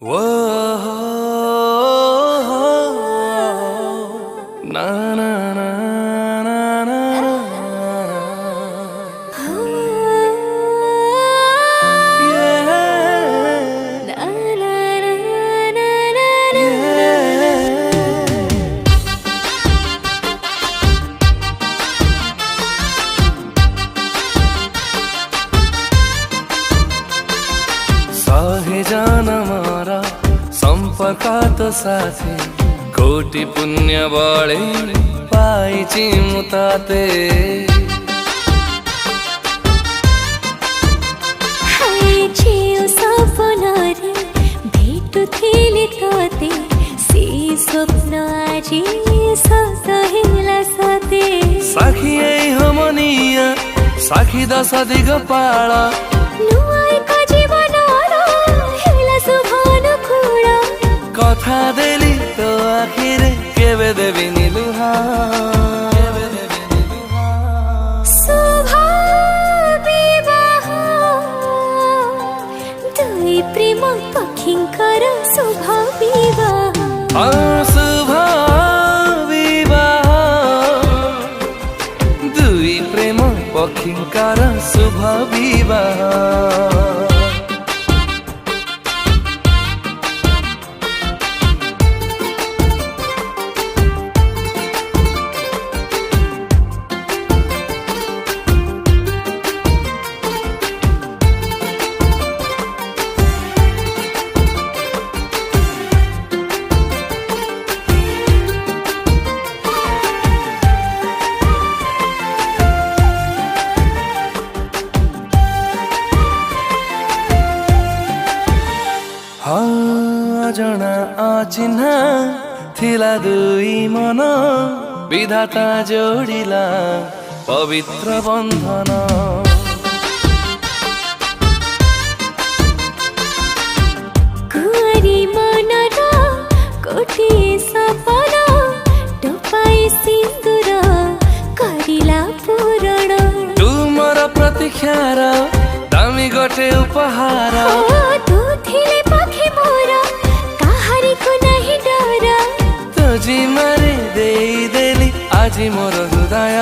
Na na na na na सहे जान मारा संपर्कात साथी कोटि पुण्य बढे पाइछि मुताते सपनारे भेटुथिले तते से स्वप्न आजी सत हेला सते साखियै हमनिया साखी दश दिग पाळा नुआएको जीवन हेला सुभान खुडा कथा देली तो आखिर केबे देबी निलुहा प्रेम पक्षींकर शुभ विवाह शुभ विवाह दुई प्रेम पक्षींकर शुभ विवाह जना आचिन्हा थिला दुई मन विधाता जोडिला पवित्र बन्धन कुंवारी मन र कोटी सपना टपाई सिन्दूर करिला पूरण तुमर प्रतीक्षा र दामी गटे उपहार तू थिले पखी मोर काहारीको नहीं डर तुझी मारे देई देली आजी मोर हृदय